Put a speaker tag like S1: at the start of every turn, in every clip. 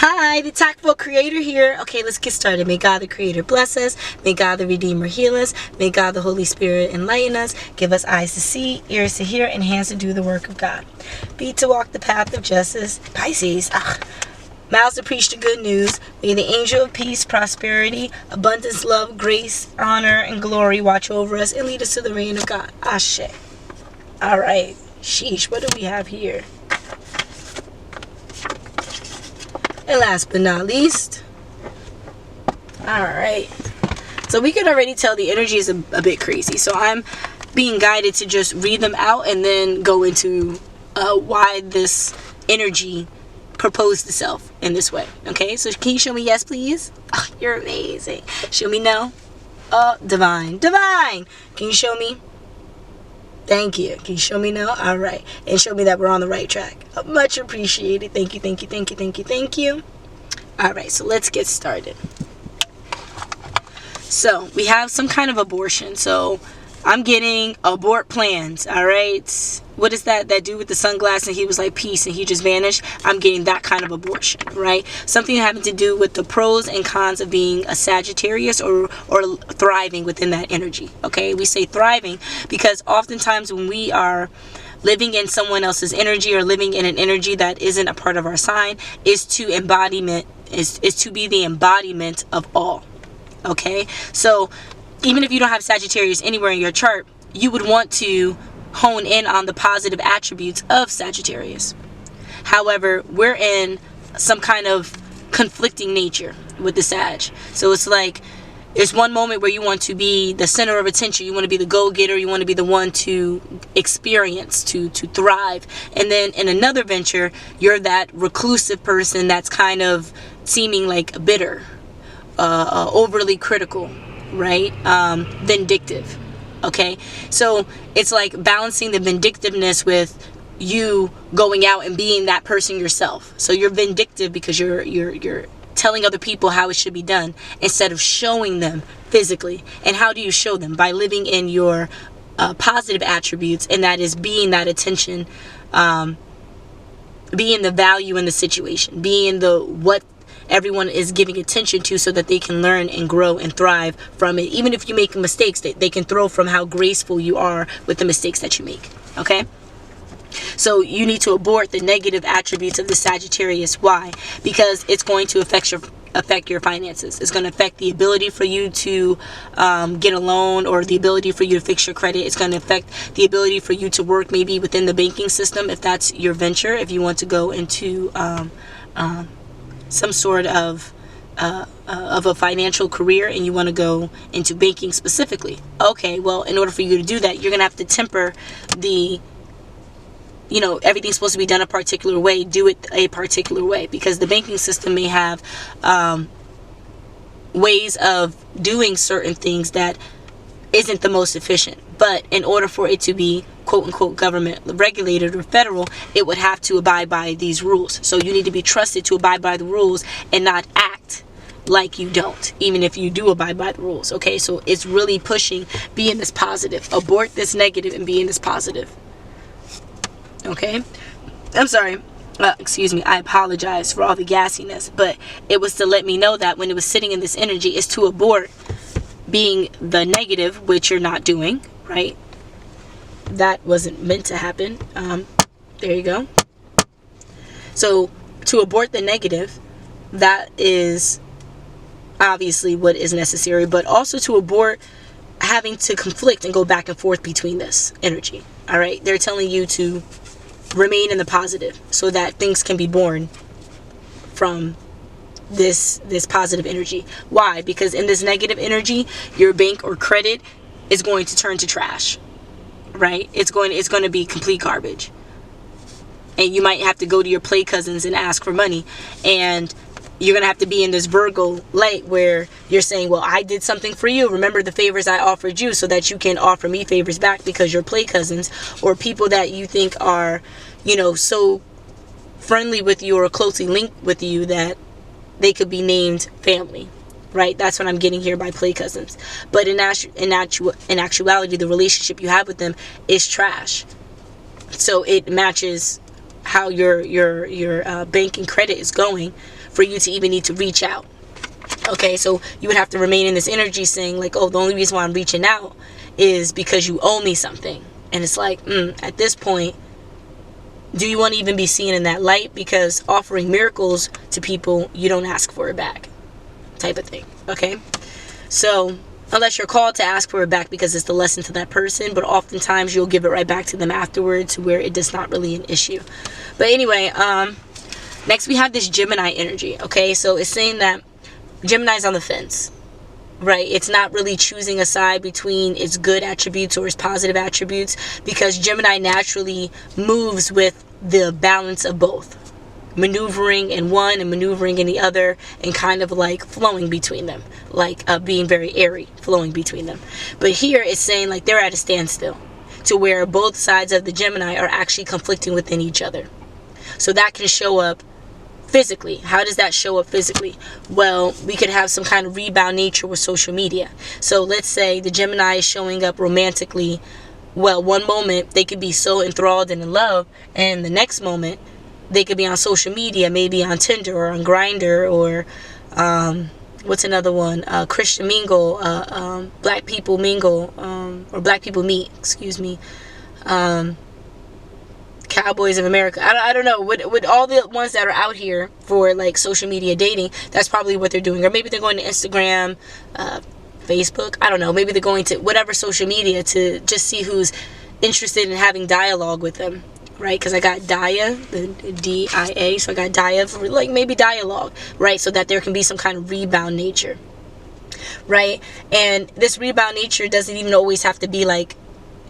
S1: Hi, the TAKful Creator here. Okay, let's get started. May God the Creator bless us. May God the Redeemer heal us. May God the Holy Spirit enlighten us. Give us eyes to see, ears to hear, and hands to do the work of God. Feet to walk the path of justice. Pisces. Mouths to preach the good news. May the angel of peace, prosperity, abundance, love, grace, honor, and glory watch over us and lead us to the reign of God. Ashe. All right. Sheesh, what do we have here? And last but not least, alright, so we can already tell the energy is a bit crazy, so I'm being guided to just read them out and then go into why this energy proposed itself in this way. Okay, so can you show me yes please? Oh, you're amazing. Show me no. Oh, divine, can you show me? Thank you. Can you show me no? All right. And show me that we're on the right track. Much appreciated. Thank you. All right. So let's get started. So we have some kind of abortion. So I'm getting abort plans. All right. What is that dude with the sunglasses and he was like peace and he just vanished? I'm getting that kind of abortion, right? Something having to do with the pros and cons of being a Sagittarius or thriving within that energy. Okay, we say thriving because oftentimes when we are living in someone else's energy or living in an energy that isn't a part of our sign is to be the embodiment of all. Okay, so even if you don't have Sagittarius anywhere in your chart, you would want to hone in on the positive attributes of Sagittarius. However, we're in some kind of conflicting nature with the Sag. So it's like there's one moment where you want to be the center of attention, you want to be the go-getter, you want to be the one to experience, to thrive. And then in another venture, you're that reclusive person that's kind of seeming like bitter, overly critical, right? Vindictive. Okay, so it's like balancing the vindictiveness with you going out and being that person yourself. So you're vindictive because you're telling other people how it should be done instead of showing them physically. And how do you show them? By living in your positive attributes, and that is being that attention, being the value in the situation, being the what everyone is giving attention to so that they can learn and grow and thrive from it. Even if you make mistakes, they can throw from how graceful you are with the mistakes that you make. Okay, so you need to abort the negative attributes of the Sagittarius. Why? Because it's going to affect your finances. It's going to affect the ability for you to get a loan or the ability for you to fix your credit. It's going to affect the ability for you to work maybe within the banking system if that's your venture, if you want to go into some sort of a financial career and you want to go into banking specifically. Okay, well, in order for you to do that, you're going to have to temper the, everything's supposed to be done a particular way, do it a particular way, because the banking system may have ways of doing certain things that isn't the most efficient. But in order for it to be quote unquote government regulated or federal, it would have to abide by these rules. So you need to be trusted to abide by the rules and not act like you don't, even if you do abide by the rules. Okay, so it's really pushing being this positive, abort this negative and being this positive. Okay, I'm sorry, excuse me, I apologize for all the gassiness, but it was to let me know that when it was sitting in this energy is to abort being the negative, which you're not doing, right? That wasn't meant to happen. There you go. So to abort the negative, that is obviously what is necessary, but also to abort having to conflict and go back and forth between this energy. All right, they're telling you to remain in the positive so that things can be born from this positive energy. Why? Because in this negative energy, your bank or credit is going to turn to trash, right? It's going to be complete garbage, and you might have to go to your play cousins and ask for money, and you're gonna have to be in this Virgo light where you're saying, well, I did something for you, remember the favors I offered you, so that you can offer me favors back, because your play cousins or people that you think are so friendly with you or closely linked with you that they could be named family, right? That's what I'm getting here by play cousins. But in actuality, the relationship you have with them is trash. So it matches how your bank and credit is going for you to even need to reach out. Okay, so you would have to remain in this energy saying like, oh, the only reason why I'm reaching out is because you owe me something. And it's like, at this point, do you want to even be seen in that light? Because offering miracles to people, you don't ask for it back, type of thing. Okay, so unless you're called to ask for it back because it's the lesson to that person, but oftentimes you'll give it right back to them afterwards, where it is not really an issue. But anyway, next we have this Gemini energy. Okay, so it's saying that Gemini's on the fence, right? It's not really choosing a side between its good attributes or its positive attributes, because Gemini naturally moves with the balance of both, maneuvering in one and maneuvering in the other, and kind of like flowing between them, like being very airy, flowing between them. But here it's saying like they're at a standstill, to where both sides of the Gemini are actually conflicting within each other. So that can show up physically. How does that show up physically? Well, we could have some kind of rebound nature with social media. So let's say the Gemini is showing up romantically. Well, one moment they could be so enthralled and in love, and the next moment they could be on social media, maybe on Tinder or on Grindr, or what's another one? Christian Mingle, Black People Mingle, or Black People Meet, excuse me. Cowboys of America. I don't know. With all the ones that are out here for like social media dating, that's probably what they're doing. Or maybe they're going to Instagram, Facebook. I don't know. Maybe they're going to whatever social media to just see who's interested in having dialogue with them, right? Because I got Dia, the D-I-A, so I got Dia for like maybe dialogue, right? So that there can be some kind of rebound nature, right? And this rebound nature doesn't even always have to be like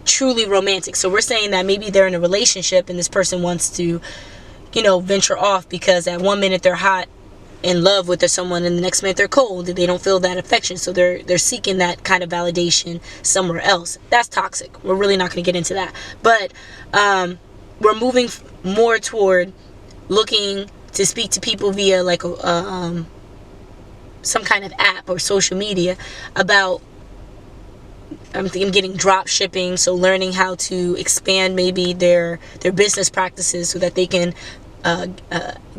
S1: truly romantic. So we're saying that maybe they're in a relationship and this person wants to, venture off, because at one minute they're hot in love with someone and the next minute they're cold. They don't feel that affection, so they're seeking that kind of validation somewhere else. That's toxic. We're really not going to get into that, but we're moving more toward looking to speak to people via like some kind of app or social media about, I'm getting drop shipping, so learning how to expand maybe their business practices so that they can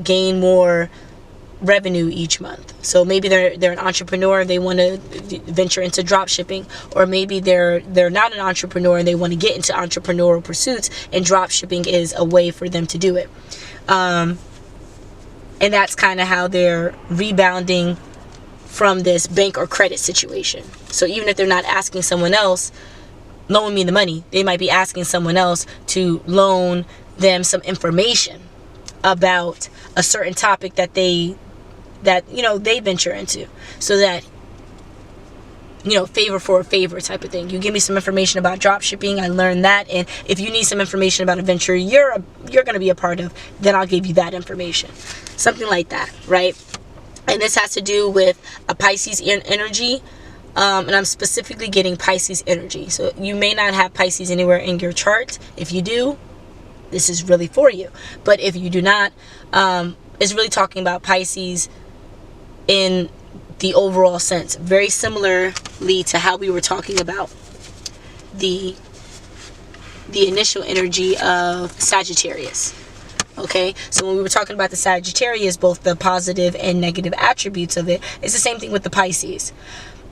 S1: gain more revenue each month. So maybe they're an entrepreneur, they want to venture into drop shipping, or maybe they're not an entrepreneur and they want to get into entrepreneurial pursuits, and drop shipping is a way for them to do it. And that's kind of how they're rebounding from this bank or credit situation. So even if they're not asking someone else, loan me the money, they might be asking someone else to loan them some information about a certain topic that they venture into, so that favor for a favor type of thing. You give me some information about drop shipping, I learned that, and if you need some information about a venture you're going to be a part of, then I'll give you that information, something like that, right? And this has to do with a Pisces energy, and I'm specifically getting Pisces energy. So you may not have Pisces anywhere in your chart. If you do, this is really for you. But if you do not, it's really talking about Pisces in the overall sense, very similarly to how we were talking about the initial energy of Sagittarius. Okay, so when we were talking about the Sagittarius, both the positive and negative attributes of it, it's the same thing with the Pisces.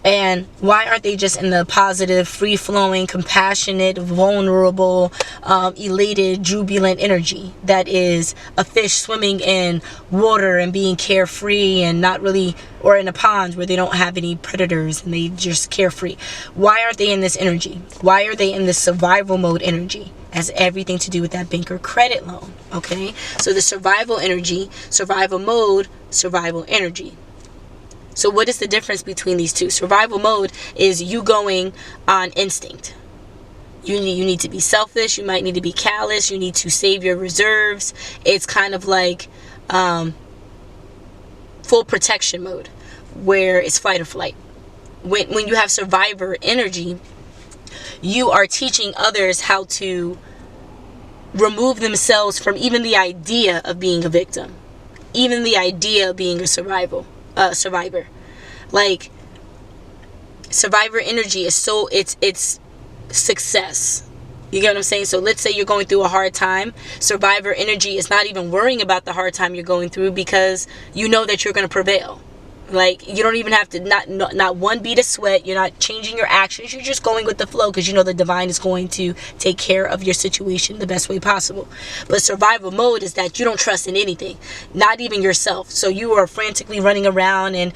S1: And why aren't they just in the positive, free-flowing, compassionate, vulnerable, elated, jubilant energy that is a fish swimming in water and being carefree and not really, or in a pond where they don't have any predators and they just carefree? Why aren't they in this energy? Why are they in this survival mode energy? Has everything to do with that bank or credit loan. Okay, so the survival energy, survival mode, survival energy. So what is the difference between these two? Survival mode is you going on instinct. You need to be selfish. You might need to be callous. You need to save your reserves. It's kind of like full protection mode, where it's fight or flight. When you have survivor energy, you are teaching others how to remove themselves from even the idea of being a victim, even the idea of being a survivor. Like, survivor energy is so it's success. You get what I'm saying? So let's say you're going through a hard time. Survivor energy is not even worrying about the hard time you're going through, because you know that you're going to prevail. Like, you don't even have to, not one bead of sweat. You're not changing your actions. You're just going with the flow, because you know the divine is going to take care of your situation the best way possible. But survival mode is that you don't trust in anything, not even yourself. So you are frantically running around and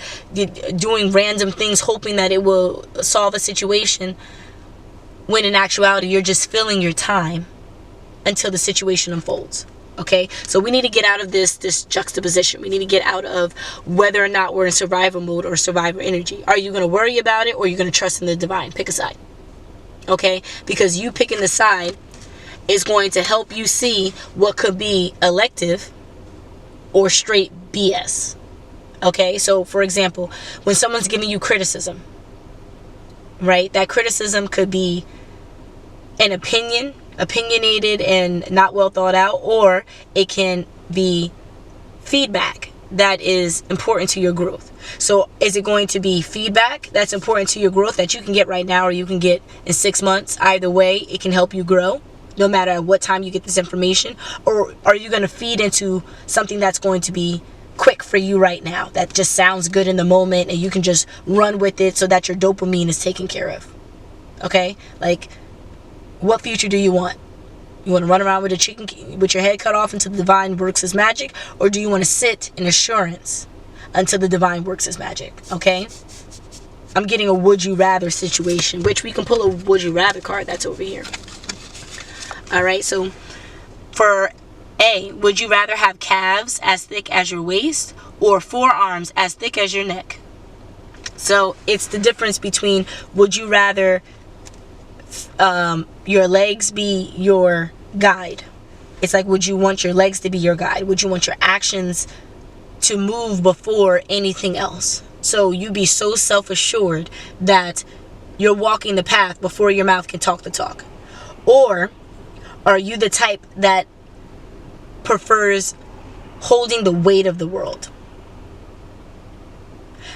S1: doing random things, hoping that it will solve a situation, when in actuality you're just filling your time until the situation unfolds. Okay, so we need to get out of this juxtaposition. We need to get out of whether or not we're in survival mode or survivor energy. Are you going to worry about it, or are you going to trust in the divine? Pick a side. Okay, because you picking the side is going to help you see what could be elective or straight BS. Okay, so for example, when someone's giving you criticism, right, that criticism could be an opinionated and not well thought out, or it can be feedback that is important to your growth. So is it going to be feedback that's important to your growth that you can get right now, or you can get in 6 months? Either way, it can help you grow no matter at what time you get this information. Or are you going to feed into something that's going to be quick for you right now, that just sounds good in the moment and you can just run with it so that your dopamine is taken care of? Okay, like, what future do you want? You want to run around with a chicken with your head cut off until the divine works as magic? Or do you want to sit in assurance until the divine works as magic? Okay, I'm getting a would you rather situation, which we can pull a would you rather card that's over here. All right, so for A, would you rather have calves as thick as your waist or forearms as thick as your neck? So it's the difference between, would you rather your legs be your guide? It's like, would you want your legs to be your guide? Would you want your actions to move before anything else? So you be so self-assured that you're walking the path before your mouth can talk the talk. Or are you the type that prefers holding the weight of the world?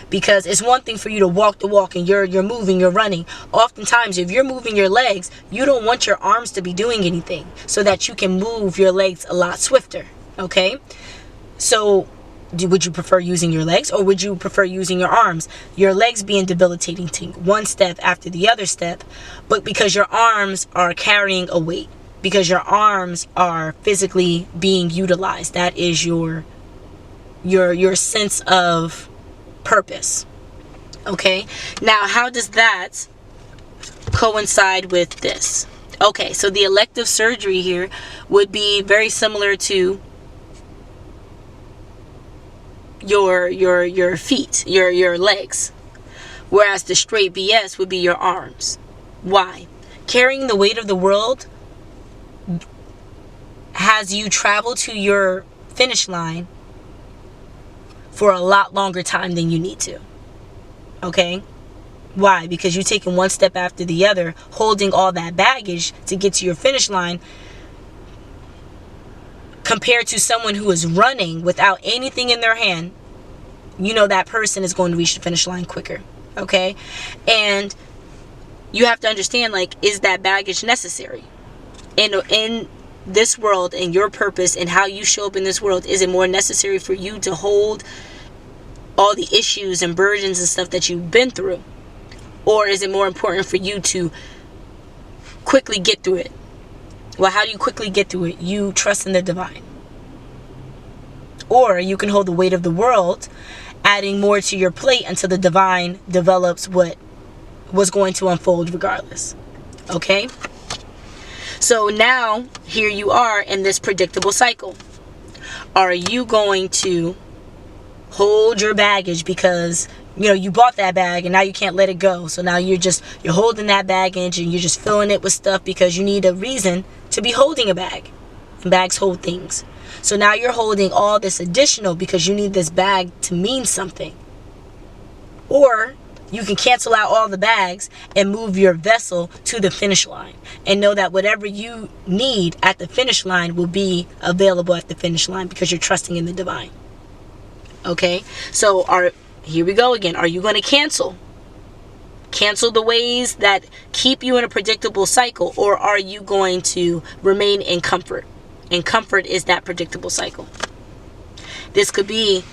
S1: Because it's one thing for you to walk the walk and you're moving, you're running. Oftentimes, if you're moving your legs, you don't want your arms to be doing anything, so that you can move your legs a lot swifter. Okay? So would you prefer using your legs, or would you prefer using your arms? Your legs being debilitating to you, one step after the other step, but because your arms are carrying a weight, because your arms are physically being utilized. That is your sense of purpose. Okay, now how does that coincide with this? Okay, so the elective surgery here would be very similar to your feet, your legs, whereas the straight BS would be your arms. Why? Carrying the weight of the world has you travel to your finish line for a lot longer time than you need to. Okay? Why? Because you're taking one step after the other, holding all that baggage to get to your finish line, compared to someone who is running without anything in their hand. You know that person is going to reach the finish line quicker. Okay? And you have to understand, like, is that baggage necessary? In this world, and your purpose and how you show up in this world, is it more necessary for you to hold all the issues and burdens and stuff that you've been through? Or is it more important for you to quickly get through it? Well, how do you quickly get through it? You trust in the divine. Or you can hold the weight of the world, adding more to your plate until the divine develops what was going to unfold regardless. Okay? So now, here you are in this predictable cycle. Are you going to hold your baggage because, you know, you bought that bag and now you can't let it go? So now you're holding that baggage and you're just filling it with stuff because you need a reason to be holding a bag. And bags hold things. So now you're holding all this additional because you need this bag to mean something. Or you can cancel out all the bags and move your vessel to the finish line and know that whatever you need at the finish line will be available at the finish line because you're trusting in the divine. Okay? So here we go again. Are you going to cancel cancel the ways that keep you in a predictable cycle, or are you going to remain in comfort? And comfort is that predictable cycle. This could be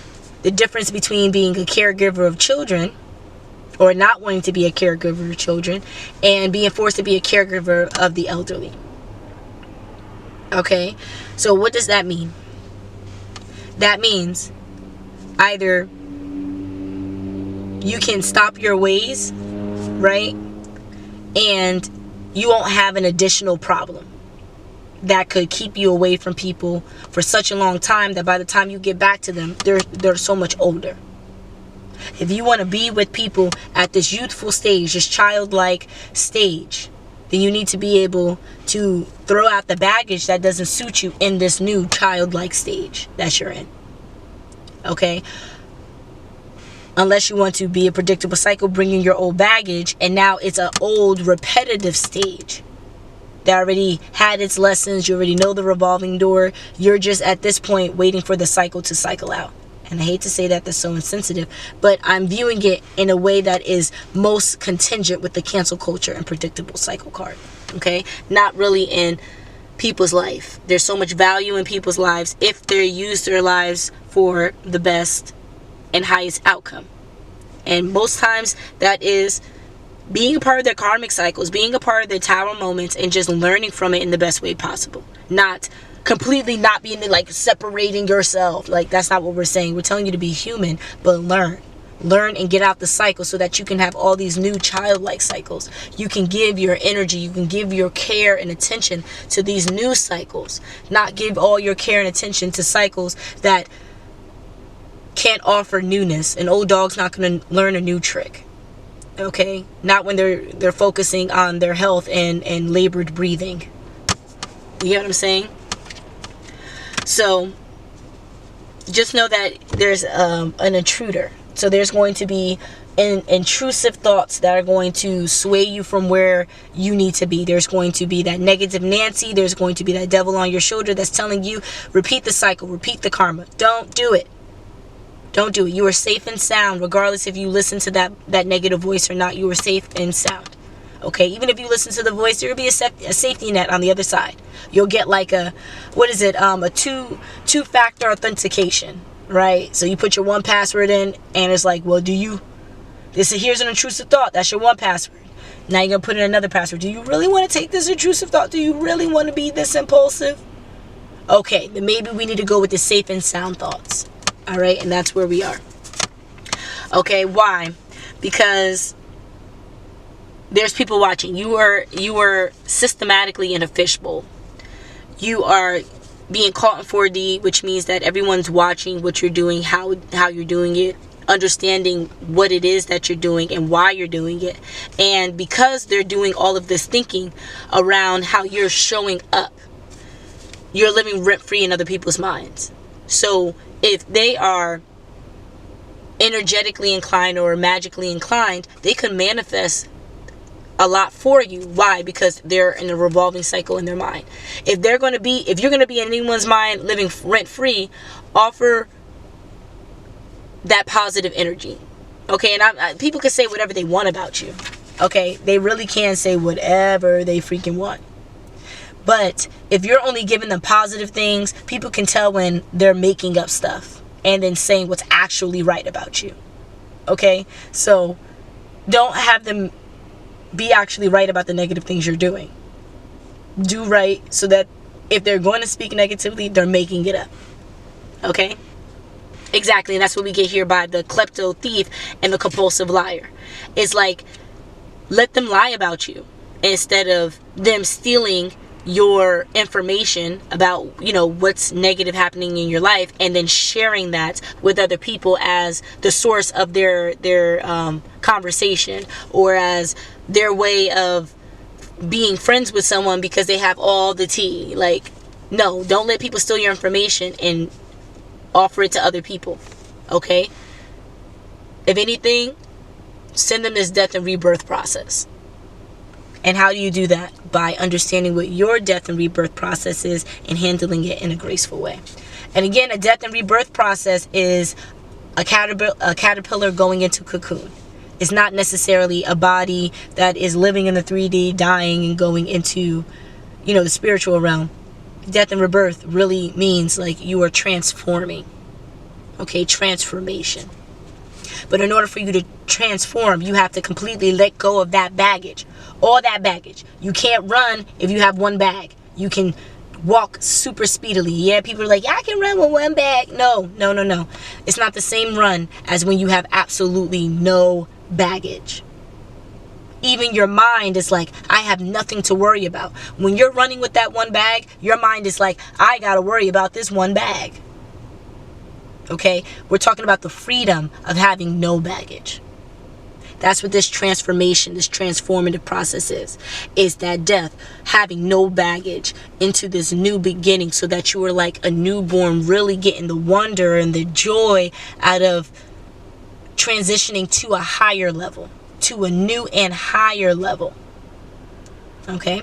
S1: the difference between being a caregiver of children, or not wanting to be a caregiver of children, and being forced to be a caregiver of the elderly. Okay, so what does that mean? That means either you can stop your ways, right? And you won't have an additional problem that could keep you away from people for such a long time that by the time you get back to them, they're so much older. If you want to be with people at this youthful stage, this childlike stage, then you need to be able to throw out the baggage that doesn't suit you in this new childlike stage that you're in. Okay? Unless you want to be a predictable cycle, bringing your old baggage, and now it's an old repetitive stage that already had its lessons. You already know the revolving door. You're just at this point waiting for the cycle to cycle out. And I hate to say that, that's so insensitive, but I'm viewing it in a way that is most contingent with the cancel culture and predictable cycle card. Okay? Not really in people's life. There's so much value in people's lives if they use their lives for the best and highest outcome. And most times that is being a part of their karmic cycles, being a part of their tower moments, and just learning from it in the best way possible. Not completely not being like separating yourself. Like, that's not what we're saying. We're telling you to be human, but learn and get out the cycle so that you can have all these new childlike cycles. You can give your energy, you can give your care and attention to these new cycles, not give all your care and attention to cycles that can't offer newness. An old dog's not going to learn a new trick. Okay? Not when they're focusing on their health and labored breathing. You get what I'm saying? So just know that there's an intruder. So there's going to be intrusive thoughts that are going to sway you from where you need to be. There's going to be that negative Nancy. There's going to be that devil on your shoulder that's telling you, repeat the cycle, repeat the karma. Don't do it. Don't do it. You are safe and sound, regardless if you listen to that negative voice or not. You are safe and sound. Okay, even if you listen to the voice, there will be a safety net on the other side. You'll get like a two-factor authentication, right? So you put your one password in, and it's like, well, here's an intrusive thought. That's your one password. Now you're going to put in another password. Do you really want to take this intrusive thought? Do you really want to be this impulsive? Okay, then maybe we need to go with the safe and sound thoughts. All right, and that's where we are. Okay, why? Because there's people watching. You are systematically in a fishbowl. You are being caught in 4D, which means that everyone's watching what you're doing, how you're doing it, understanding what it is that you're doing and why you're doing it. And because they're doing all of this thinking around how you're showing up, you're living rent-free in other people's minds. So if they are energetically inclined or magically inclined, they could manifest a lot for you. Why? Because they're in a revolving cycle in their mind. If you're going to be in anyone's mind living rent-free, offer that positive energy. Okay, and people can say whatever they want about you. Okay, they really can say whatever they freaking want. But if you're only giving them positive things, people can tell when they're making up stuff and then saying what's actually right about you. Okay, so don't have them be actually right about the negative things you're doing. Do right so that if they're going to speak negatively, they're making it up. Okay? Exactly, and that's what we get here by the klepto thief and the compulsive liar. It's like, let them lie about you instead of them stealing your information about, what's negative happening in your life, and then sharing that with other people as the source of their conversation, or as their way of being friends with someone because they have all the tea. Like, no, don't let people steal your information and offer it to other people. Okay? If anything, send them this death and rebirth process. And how do you do that? By understanding what your death and rebirth process is and handling it in a graceful way. And again, a death and rebirth process is a caterpillar going into cocoon. It's not necessarily a body that is living in the 3D, dying and going into, the spiritual realm. Death and rebirth really means like you are transforming. Okay, transformation. But in order for you to transform, you have to completely let go of that baggage. All that baggage. You can't run if you have one bag. You can walk super speedily. Yeah, people are like, yeah, I can run with one bag. No. It's not the same run as when you have absolutely no baggage. Even your mind is like, I have nothing to worry about. When you're running with that one bag, your mind is like, I gotta worry about this one bag. Okay? We're talking about the freedom of having no baggage. That's what this transformation, this transformative process is that death, having no baggage into this new beginning, so that you are like a newborn, really getting the wonder and the joy out of transitioning to a higher level, to a new and higher level. Okay?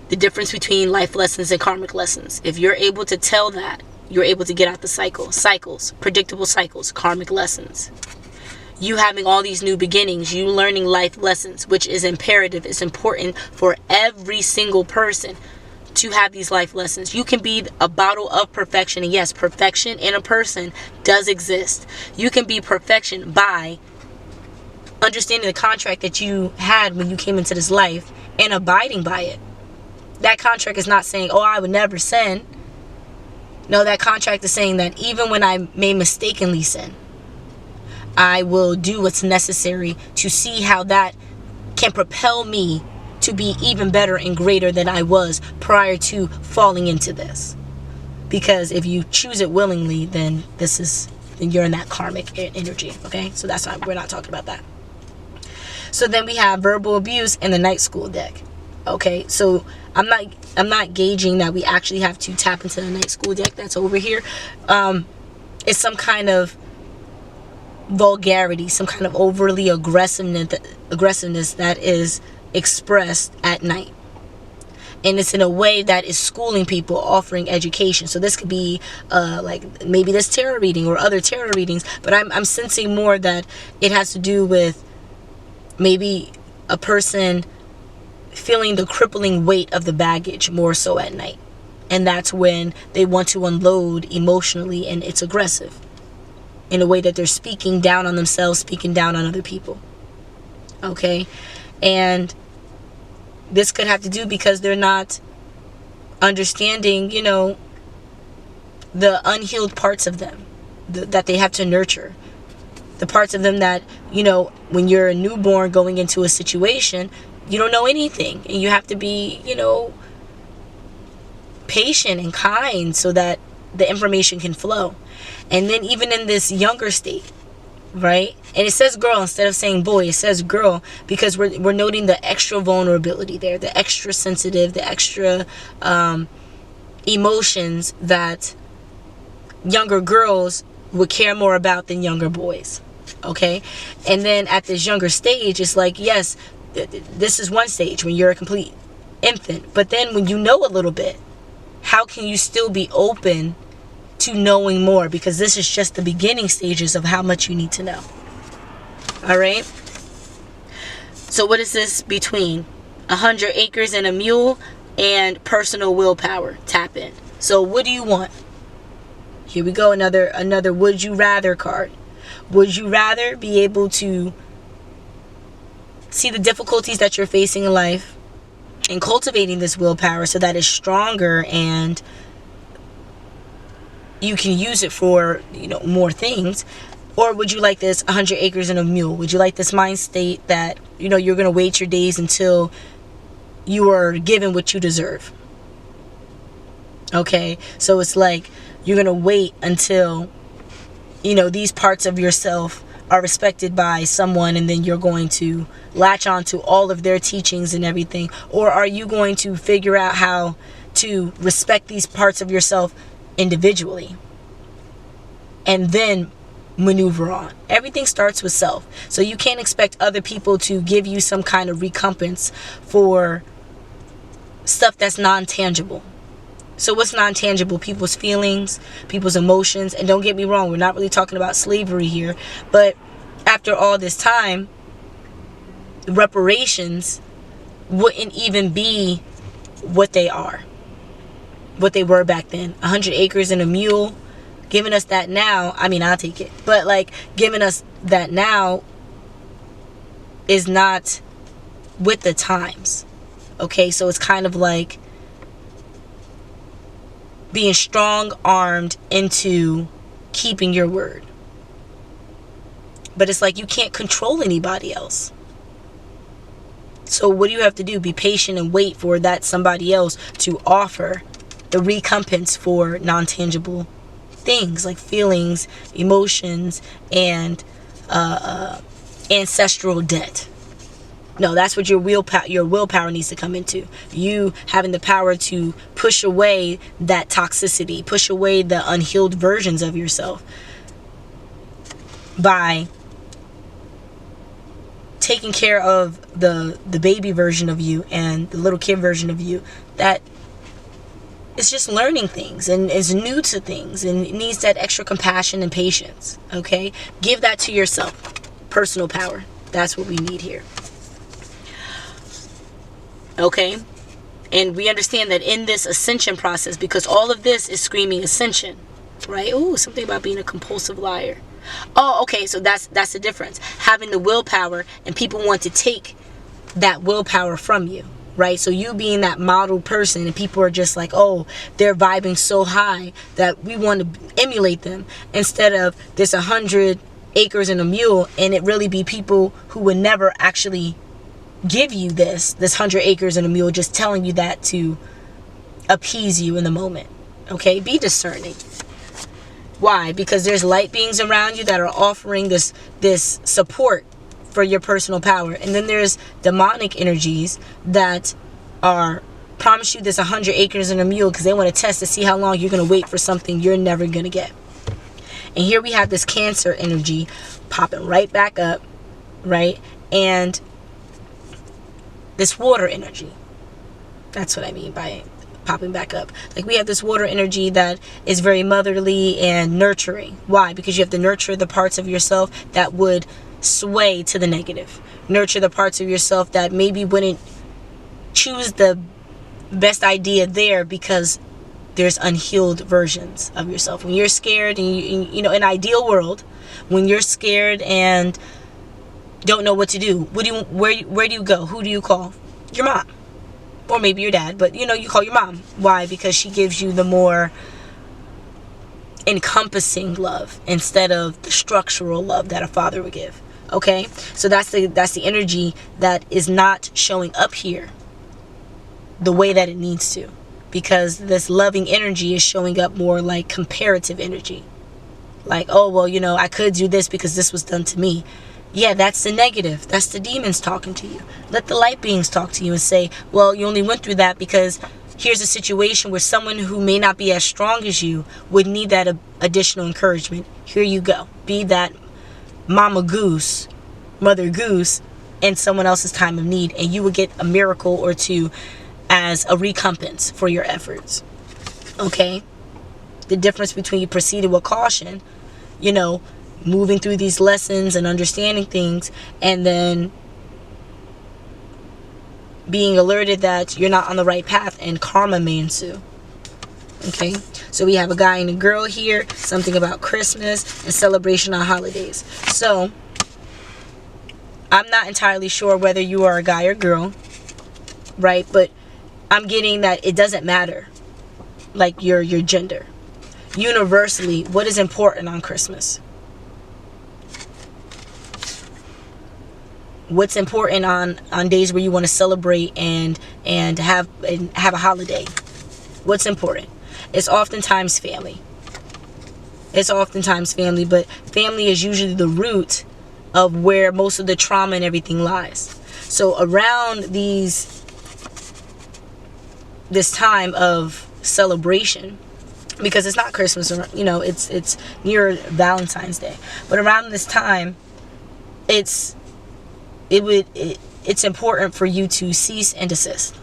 S1: The difference between life lessons and karmic lessons. If you're able to tell that, you're able to get out the cycles, predictable cycles, karmic lessons. You having all these new beginnings, you learning life lessons, which is imperative. It's important for every single person to have these life lessons. You can be a bottle of perfection. And yes, perfection in a person does exist. You can be perfection by understanding the contract that you had when you came into this life and abiding by it. That contract is not saying, oh, I would never sin. No, that contract is saying that even when I may mistakenly sin, I will do what's necessary to see how that can propel me to be even better and greater than I was prior to falling into this. Because if you choose it willingly, then you're in that karmic energy. Okay, so that's why we're not talking about that. So then we have verbal abuse in the night school deck. Okay, so I'm not gauging that we actually have to tap into the night school deck that's over here. It's some kind of vulgarity, some kind of overly aggressiveness that is expressed at night. And it's in a way that is schooling people, offering education. So this could be like maybe this tarot reading or other tarot readings, but I'm sensing more that it has to do with maybe a person feeling the crippling weight of the baggage more so at night. And that's when they want to unload emotionally, and it's aggressive in a way that they're speaking down on themselves, speaking down on other people. Okay? And this could have to do because they're not understanding, the unhealed parts of them that they have to nurture. The parts of them that, when you're a newborn going into a situation, you don't know anything. And you have to be, patient and kind so that the information can flow. And then even in this younger state, right? And it says girl instead of saying boy, it says girl because we're noting the extra vulnerability there, the extra sensitive, the extra emotions that younger girls would care more about than younger boys. Okay? And then at this younger stage, it's like, yes, this is one stage when you're a complete infant. But then when you know a little bit, how can you still be open to knowing more? Because this is just the beginning stages of how much you need to know. Alright? So what is this between 100 acres and a mule and personal willpower? Tap in. So what do you want? Here we go, another would you rather card. Would you rather be able to see the difficulties that you're facing in life and cultivating this willpower so that it's stronger and you can use it for, more things? Or would you like this 100 acres and a mule? Would you like this mind state that, you're going to wait your days until you are given what you deserve? Okay, so it's like you're going to wait until, these parts of yourself are respected by someone, and then you're going to latch on to all of their teachings and everything? Or are you going to figure out how to respect these parts of yourself individually and then maneuver on? Everything starts with self. So you can't expect other people to give you some kind of recompense for stuff that's non-tangible. So what's non-tangible? People's feelings, people's emotions. And don't get me wrong, we're not really talking about slavery here, but after all this time, reparations wouldn't even be what they are, what they were back then. 100 acres and a mule, giving us that now, I mean, I'll take it, but like giving us that now is not with the times. Okay, so it's kind of like being strong-armed into keeping your word. But it's like you can't control anybody else. So what do you have to do? Be patient and wait for that somebody else to offer the recompense for non-tangible things like feelings, emotions, and ancestral debt. No, that's what your willpower needs to come into. You having the power to push away that toxicity, push away the unhealed versions of yourself by taking care of the baby version of you and the little kid version of you that is just learning things and is new to things and needs that extra compassion and patience. Okay? Give that to yourself. Personal power. That's what we need here. Okay? And we understand that in this ascension process, because all of this is screaming ascension, right? Ooh, something about being a compulsive liar. Oh, okay, so that's the difference. Having the willpower, and people want to take that willpower from you, right? So you being that model person, and people are just like, oh, they're vibing so high that we want to emulate them, instead of this 100 acres and a mule, and it really be people who would never actually give you this 100 acres and a mule, just telling you that to appease you in the moment. Okay, be discerning. Why? Because there's light beings around you that are offering this support for your personal power, and then there's demonic energies that are promise you this 100 acres and a mule because they want to test to see how long you're going to wait for something you're never going to get. And here we have this Cancer energy popping right back up, right? And this water energy. That's what I mean by popping back up. Like we have this water energy that is very motherly and nurturing. Why? Because you have to nurture the parts of yourself that would sway to the negative. Nurture the parts of yourself that maybe wouldn't choose the best idea there because there's unhealed versions of yourself. When you're scared and you know, in an ideal world, when you're scared and don't know what to do, where do you go? Who do you call? Your mom. Or maybe your dad, but you know, you call your mom. Why? Because she gives you the more encompassing love instead of the structural love that a father would give. Okay? So that's the energy that is not showing up here the way that it needs to, because this loving energy is showing up more like comparative energy. Like, oh, well, you know, I could do this because this was done to me. Yeah, that's the negative. That's the demons talking to you. Let the light beings talk to you and say, well, you only went through that because here's a situation where someone who may not be as strong as you would need that additional encouragement. Here you go. Be that mama goose, mother goose in someone else's time of need, and you will get a miracle or two as a recompense for your efforts. Okay? The difference between you proceeded with caution, you know, moving through these lessons and understanding things, and then being alerted that you're not on the right path and karma may ensue. Okay, so we have a guy and a girl here, something about Christmas and celebration on holidays. So I'm not entirely sure whether you are a guy or girl, right? But I'm getting that it doesn't matter, like your gender. Universally, what is important on Christmas? What's important on days where you want to celebrate and have a holiday? What's important? It's oftentimes family. It's oftentimes family, but family is usually the root of where most of the trauma and everything lies. So around this time of celebration, because it's not Christmas, you know, it's near Valentine's Day, but around this time, it's important for you to cease and desist.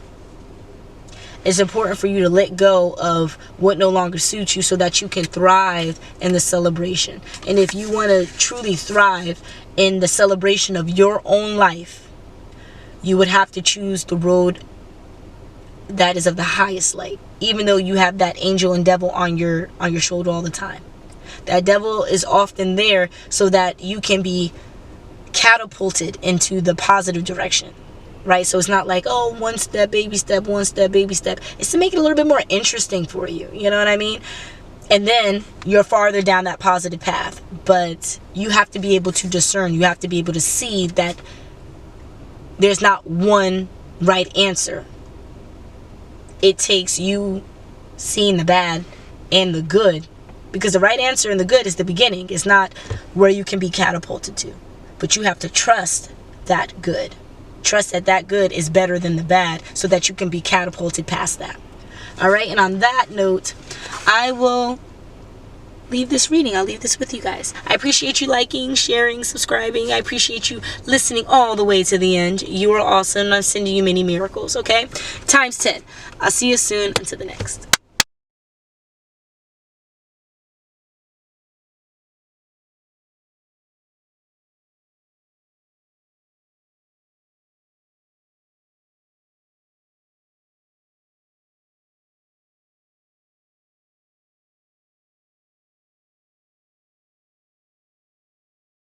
S1: It's important for you to let go of what no longer suits you so that you can thrive in the celebration. And if you want to truly thrive in the celebration of your own life, you would have to choose the road that is of the highest light, even though you have that angel and devil on your shoulder all the time. That devil is often there so that you can be catapulted into the positive direction, right? So it's not like, oh, one step, baby step, one step, baby step. It's to make it a little bit more interesting for you. You know what I mean? And then you're farther down that positive path. But you have to be able to discern. You have to be able to see that there's not one right answer. It takes you seeing the bad and the good. Because the right answer and the good is the beginning. It's not where you can be catapulted to. But you have to trust that good. Trust that that good is better than the bad so that you can be catapulted past that. All right, and on that note, I will leave this reading. I'll leave this with you guys. I appreciate you liking, sharing, subscribing. I appreciate you listening all the way to the end. You are awesome. I'm sending you many miracles, okay? Times 10. I'll see you soon. Until the next.